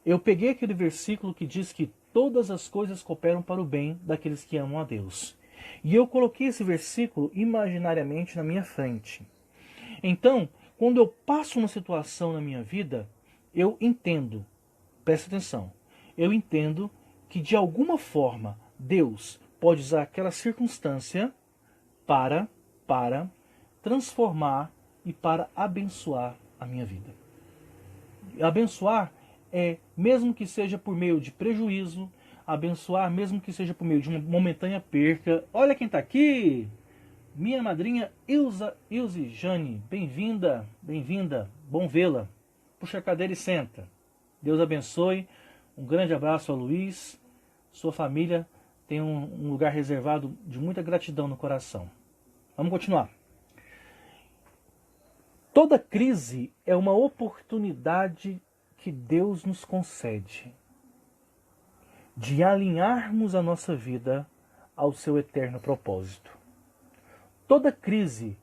Eu peguei aquele versículo que diz que todas as coisas cooperam para o bem daqueles que amam a Deus. E eu coloquei esse versículo imaginariamente na minha frente. Então, quando eu passo uma situação na minha vida, eu entendo, presta atenção, eu entendo que de alguma forma Deus pode usar aquela circunstância para transformar e para abençoar a minha vida. Abençoar é, mesmo que seja por meio de prejuízo, abençoar mesmo que seja por meio de uma momentânea perca. Olha quem está aqui! Minha madrinha Ilse Jane, bem-vinda, bem-vinda, bom vê-la. Puxa a cadeira e senta. Deus abençoe, um grande abraço a Luiz, sua família tem um lugar reservado de muita gratidão no coração. Vamos continuar. Toda crise é uma oportunidade que Deus nos concede de alinharmos a nossa vida ao seu eterno propósito. Toda crise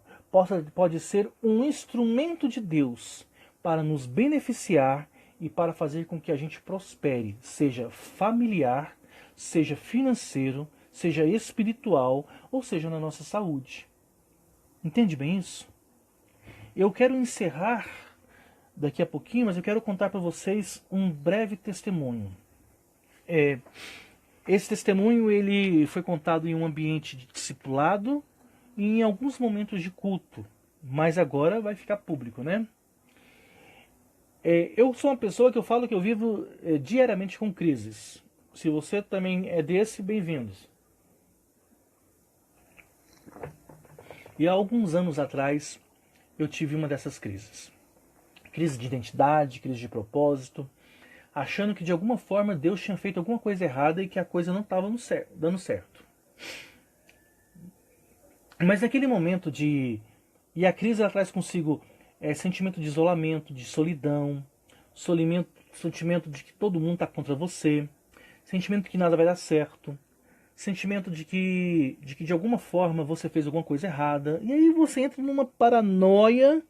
pode ser um instrumento de Deus para nos beneficiar e para fazer com que a gente prospere, seja familiar, seja financeiro, seja espiritual, ou seja na nossa saúde. Entende bem isso? Eu quero encerrar daqui a pouquinho, mas eu quero contar para vocês um breve testemunho. Esse testemunho ele foi contado em um ambiente de discipulado e em alguns momentos de culto, mas agora vai ficar público, né? Eu sou uma pessoa que eu falo que eu vivo diariamente com crises. Se você também é desse, bem-vindos. E há alguns anos atrás eu tive uma dessas crises. Crise de identidade, crise de propósito, achando que de alguma forma Deus tinha feito alguma coisa errada e que a coisa não estava dando certo. Mas naquele momento de... E a crise ela traz consigo sentimento de isolamento, de solidão, sentimento de que todo mundo está contra você, sentimento de que nada vai dar certo, sentimento de que de alguma forma você fez alguma coisa errada. E aí você entra numa paranoia.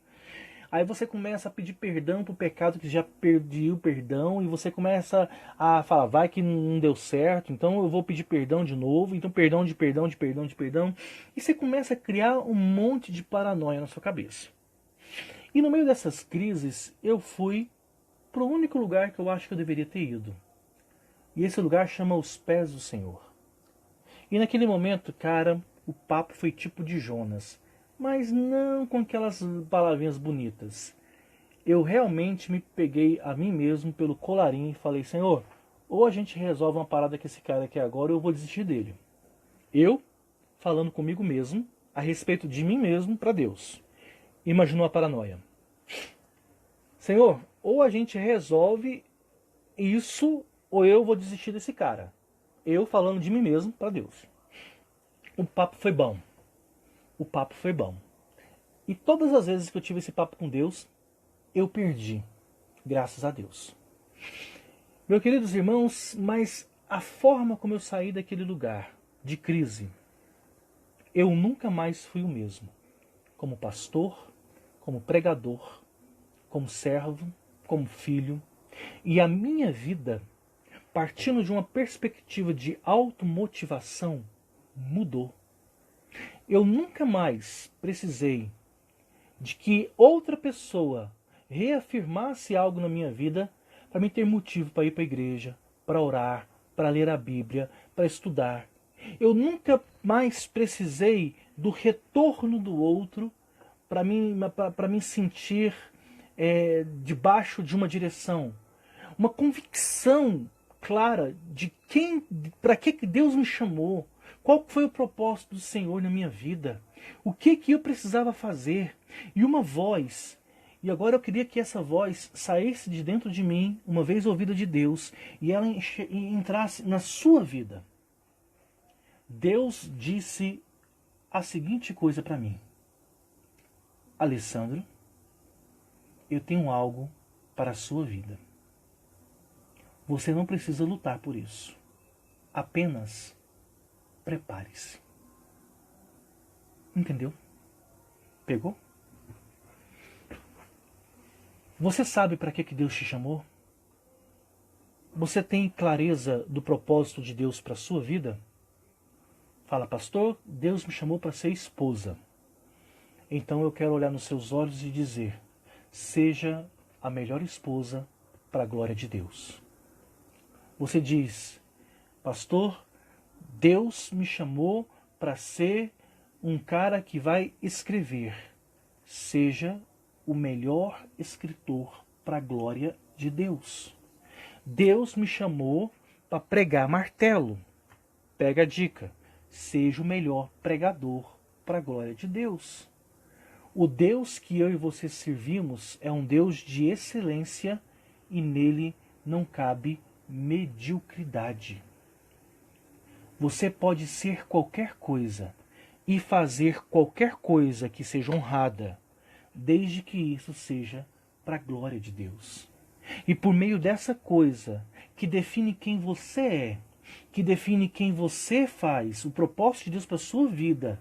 Aí você começa a pedir perdão pro pecado que já pediu perdão, e você começa a falar, vai que não deu certo, então eu vou pedir perdão de novo, então perdão de perdão, de perdão, de perdão. E você começa a criar um monte de paranoia na sua cabeça. E no meio dessas crises, eu fui pro único lugar que eu acho que eu deveria ter ido. E esse lugar chama Os Pés do Senhor. E naquele momento, cara, o papo foi tipo de Jonas. Mas não com aquelas palavrinhas bonitas. Eu realmente me peguei a mim mesmo pelo colarinho e falei, Senhor, ou a gente resolve uma parada com esse cara aqui agora, ou eu vou desistir dele. Eu, falando comigo mesmo, a respeito de mim mesmo para Deus. Imaginou a paranoia. Senhor, ou a gente resolve isso, ou eu vou desistir desse cara. Eu falando de mim mesmo para Deus. O papo foi bom. O papo foi bom. E todas as vezes que eu tive esse papo com Deus, eu perdi. Graças a Deus. Meus queridos irmãos, mas a forma como eu saí daquele lugar de crise, eu nunca mais fui o mesmo. Como pastor, como pregador, como servo, como filho. E a minha vida, partindo de uma perspectiva de automotivação, mudou. Eu nunca mais precisei de que outra pessoa reafirmasse algo na minha vida para me ter motivo para ir para a igreja, para orar, para ler a Bíblia, para estudar. Eu nunca mais precisei do retorno do outro para me sentir debaixo de uma direção. Uma convicção clara de para que Deus me chamou. Qual foi o propósito do Senhor na minha vida? O que eu precisava fazer? E uma voz. E agora eu queria que essa voz saísse de dentro de mim, uma vez ouvida de Deus, e ela entrasse na sua vida. Deus disse a seguinte coisa para mim. Alessandro, eu tenho algo para a sua vida. Você não precisa lutar por isso. Apenas prepare-se. Entendeu? Pegou? Você sabe para que Deus te chamou? Você tem clareza do propósito de Deus para a sua vida? Fala, pastor, Deus me chamou para ser esposa. Então eu quero olhar nos seus olhos e dizer, seja a melhor esposa para a glória de Deus. Você diz, pastor, Deus me chamou para ser um cara que vai escrever. Seja o melhor escritor para a glória de Deus. Deus me chamou para pregar martelo. Pega a dica. Seja o melhor pregador para a glória de Deus. O Deus que eu e você servimos é um Deus de excelência e nele não cabe mediocridade. Você pode ser qualquer coisa e fazer qualquer coisa que seja honrada, desde que isso seja para a glória de Deus. E por meio dessa coisa que define quem você é, que define quem você faz, o propósito de Deus para a sua vida,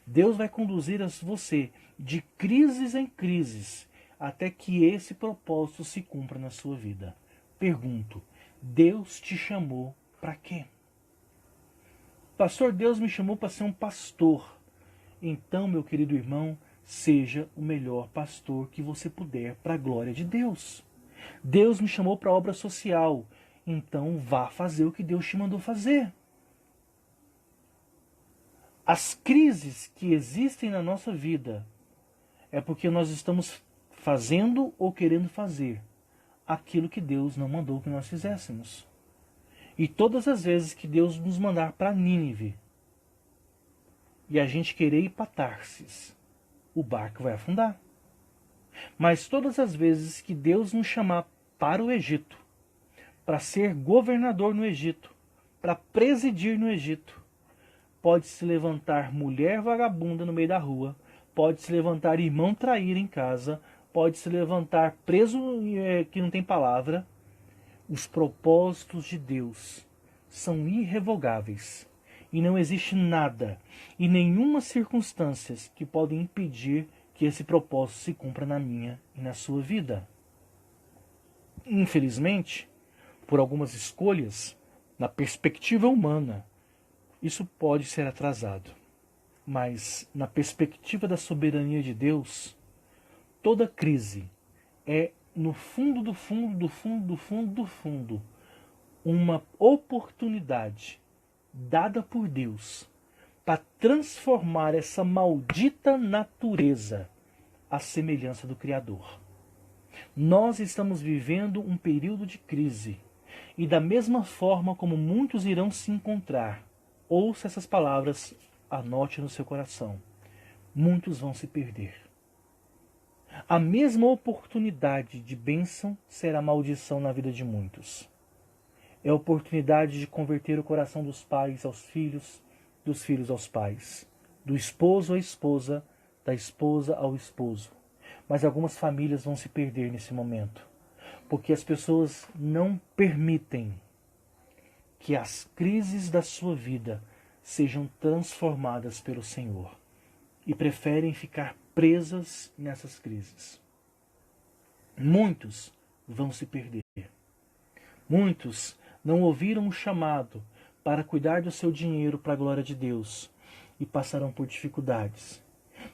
Deus vai conduzir você de crises em crises, até que esse propósito se cumpra na sua vida. Pergunto, Deus te chamou para quê? Pastor, Deus me chamou para ser um pastor. Então, meu querido irmão, seja o melhor pastor que você puder para a glória de Deus. Deus me chamou para a obra social. Então, vá fazer o que Deus te mandou fazer. As crises que existem na nossa vida é porque nós estamos fazendo ou querendo fazer aquilo que Deus não mandou que nós fizéssemos. E todas as vezes que Deus nos mandar para Nínive e a gente querer ir para Tarsis, o barco vai afundar. Mas todas as vezes que Deus nos chamar para o Egito, para ser governador no Egito, para presidir no Egito, pode se levantar mulher vagabunda no meio da rua, pode se levantar irmão traíra em casa, pode se levantar preso que não tem palavra. Os propósitos de Deus são irrevogáveis e não existe nada e nenhuma circunstância que podem impedir que esse propósito se cumpra na minha e na sua vida. Infelizmente, por algumas escolhas, na perspectiva humana, isso pode ser atrasado. Mas, na perspectiva da soberania de Deus, toda crise é, no fundo do fundo, do fundo, do fundo, do fundo, uma oportunidade dada por Deus para transformar essa maldita natureza à semelhança do Criador. Nós estamos vivendo um período de crise e da mesma forma como muitos irão se encontrar, ouça essas palavras, anote no seu coração, muitos vão se perder. A mesma oportunidade de bênção será maldição na vida de muitos. É a oportunidade de converter o coração dos pais aos filhos, dos filhos aos pais, do esposo à esposa, da esposa ao esposo. Mas algumas famílias vão se perder nesse momento, porque as pessoas não permitem que as crises da sua vida sejam transformadas pelo Senhor e preferem ficar presas nessas crises. Muitos vão se perder. Muitos não ouviram o chamado para cuidar do seu dinheiro para a glória de Deus e passarão por dificuldades.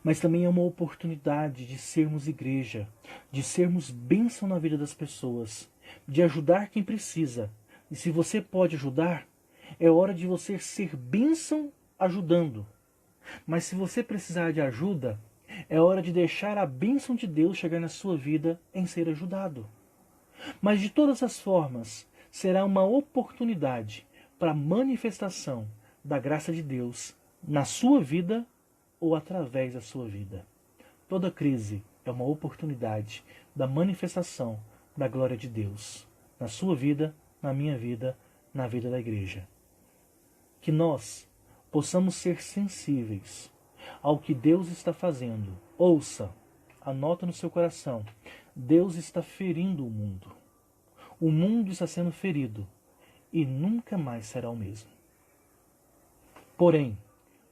Mas também é uma oportunidade de sermos igreja, de sermos bênção na vida das pessoas, de ajudar quem precisa. E se você pode ajudar, é hora de você ser bênção ajudando. Mas se você precisar de ajuda, é hora de deixar a bênção de Deus chegar na sua vida em ser ajudado. Mas de todas as formas, será uma oportunidade para a manifestação da graça de Deus na sua vida ou através da sua vida. Toda crise é uma oportunidade da manifestação da glória de Deus na sua vida, na minha vida, na vida da igreja. Que nós possamos ser sensíveis ao que Deus está fazendo. Ouça, anota no seu coração, Deus está ferindo o mundo. O mundo está sendo ferido e nunca mais será o mesmo. Porém,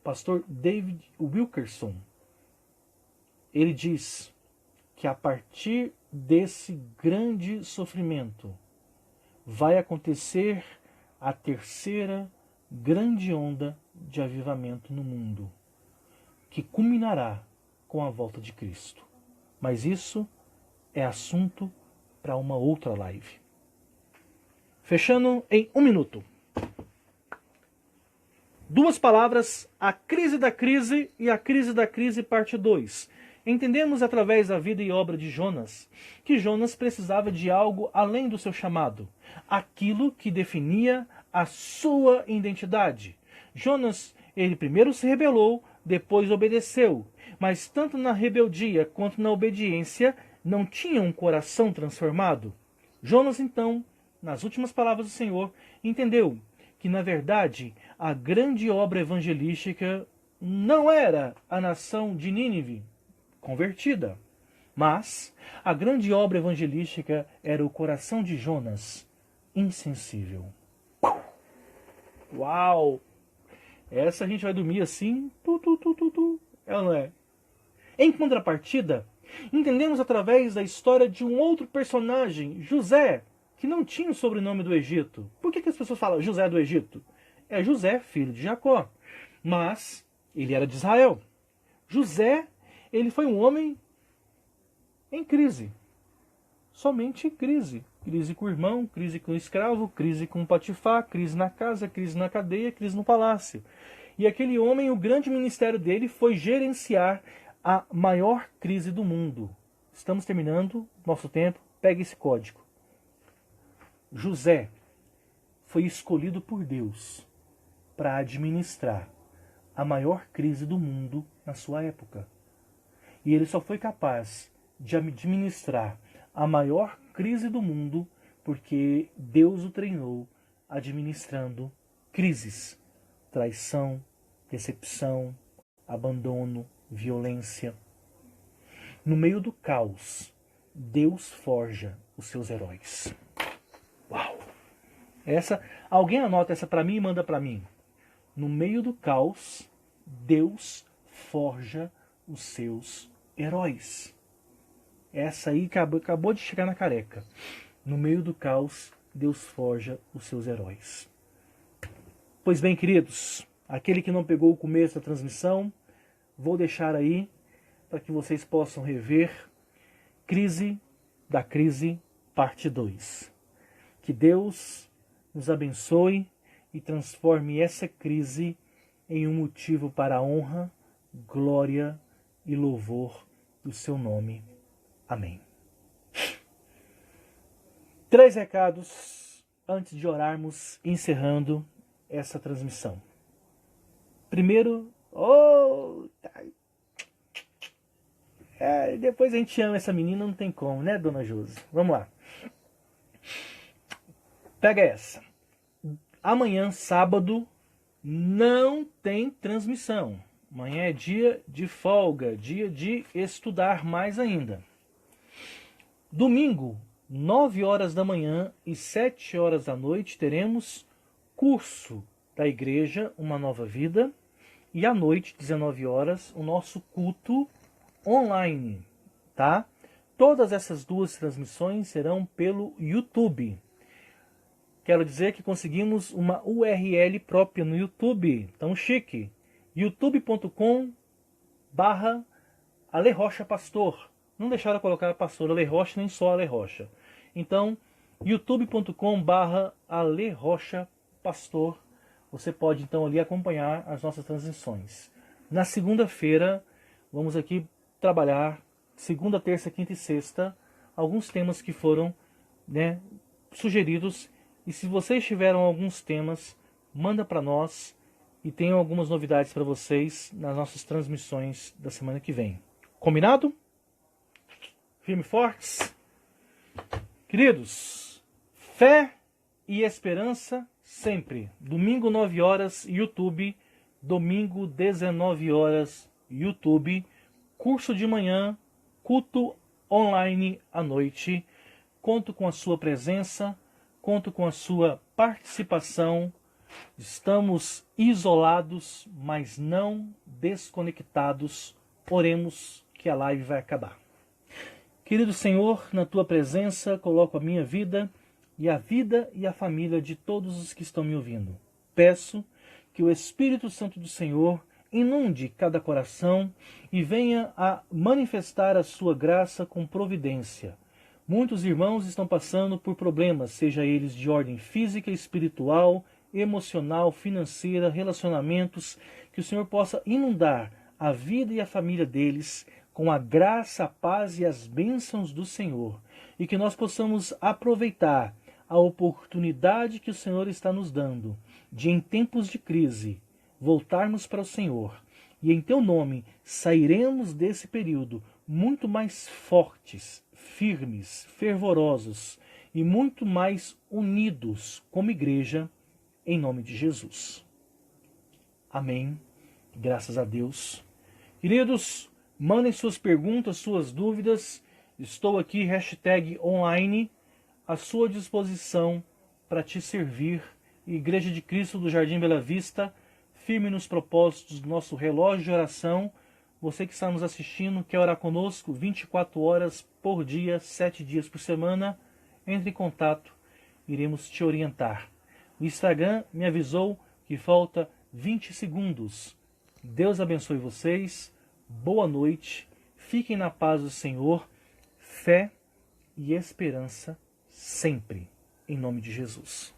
pastor David Wilkerson, ele diz que a partir desse grande sofrimento vai acontecer a terceira grande onda de avivamento no mundo, que culminará com a volta de Cristo. Mas isso é assunto para uma outra live. Fechando em 1 minuto. 2 palavras, a crise da crise e a crise da crise parte 2. Entendemos através da vida e obra de Jonas que Jonas precisava de algo além do seu chamado, aquilo que definia a sua identidade. Jonas, ele primeiro se rebelou, depois obedeceu, mas tanto na rebeldia quanto na obediência não tinha um coração transformado. Jonas, então, nas últimas palavras do Senhor, entendeu que, na verdade, a grande obra evangelística não era a nação de Nínive convertida, mas a grande obra evangelística era o coração de Jonas insensível. Uau! Essa a gente vai dormir assim, ela não é. Em contrapartida, Entendemos através da história de um outro personagem, José, que não tinha o sobrenome do Egito. Por que as pessoas falam José do Egito? É José, filho de Jacó. Mas ele era de Israel. José, ele foi um homem em crise. Somente crise. Crise com o irmão, crise com o escravo, crise com o Patifar, crise na casa, crise na cadeia, crise no palácio. E aquele homem, o grande ministério dele foi gerenciar a maior crise do mundo. Estamos terminando nosso tempo. Pega esse código. José foi escolhido por Deus para administrar a maior crise do mundo na sua época. E ele só foi capaz de administrar a maior crise do mundo porque Deus o treinou administrando crises. Traição, decepção, abandono, violência. No meio do caos, Deus forja os seus heróis. Uau! Alguém anota essa para mim e manda para mim. No meio do caos, Deus forja os seus heróis. Essa aí acabou de chegar na careca. No meio do caos, Deus forja os seus heróis. Pois bem, queridos, aquele que não pegou o começo da transmissão, vou deixar aí para que vocês possam rever Crise da Crise, parte 2. Que Deus nos abençoe e transforme essa crise em um motivo para a honra, glória e louvor do seu nome. Amém. 3 recados antes de orarmos, encerrando essa transmissão. Primeiro, depois a gente ama essa menina, não tem como, né, dona Josi? Vamos lá. Pega essa. Amanhã, sábado, não tem transmissão. Amanhã é dia de folga, dia de estudar mais ainda. Domingo, 9 horas da manhã e 7 horas da noite, teremos curso da igreja Uma Nova Vida. E à noite, 19 horas, o nosso culto online, tá? Todas essas duas transmissões serão pelo YouTube. Quero dizer que conseguimos uma URL própria no YouTube, tão chique. youtube.com/Ale Rocha Pastor. Não deixaram colocar pastor Ale Rocha, nem só Ale Rocha. Então, youtube.com/Ale Rocha Pastor. Você pode então ali acompanhar as nossas transmissões. Na segunda-feira, vamos aqui trabalhar, segunda, terça, quinta e sexta, alguns temas que foram, sugeridos. E se vocês tiveram alguns temas, manda para nós e tenho algumas novidades para vocês nas nossas transmissões da semana que vem. Combinado? Firme e fortes? Queridos, fé e esperança sempre. Domingo 9 horas, YouTube. Domingo 19 horas, YouTube. Curso de manhã, culto online à noite. Conto com a sua presença. Conto com a sua participação. Estamos isolados, mas não desconectados. Oremos que a live vai acabar. Querido Senhor, na tua presença coloco a minha vida e a vida e a família de todos os que estão me ouvindo. Peço que o Espírito Santo do Senhor inunde cada coração e venha a manifestar a sua graça com providência. Muitos irmãos estão passando por problemas, seja eles de ordem física, espiritual, emocional, financeira, relacionamentos, que o Senhor possa inundar a vida e a família deles com a graça, a paz e as bênçãos do Senhor, e que nós possamos aproveitar a oportunidade que o Senhor está nos dando de, em tempos de crise, voltarmos para o Senhor, e em teu nome sairemos desse período muito mais fortes, firmes, fervorosos e muito mais unidos como igreja, em nome de Jesus. Amém. Graças a Deus. Queridos, mandem suas perguntas, suas dúvidas. Estou aqui, #online, à sua disposição para te servir. Igreja de Cristo do Jardim Bela Vista, firme nos propósitos do nosso relógio de oração, Você que está nos assistindo, quer orar conosco 24 horas por dia, 7 dias por semana, entre em contato, iremos te orientar. O Instagram me avisou que falta 20 segundos. Deus abençoe vocês, boa noite, fiquem na paz do Senhor, fé e esperança sempre, em nome de Jesus.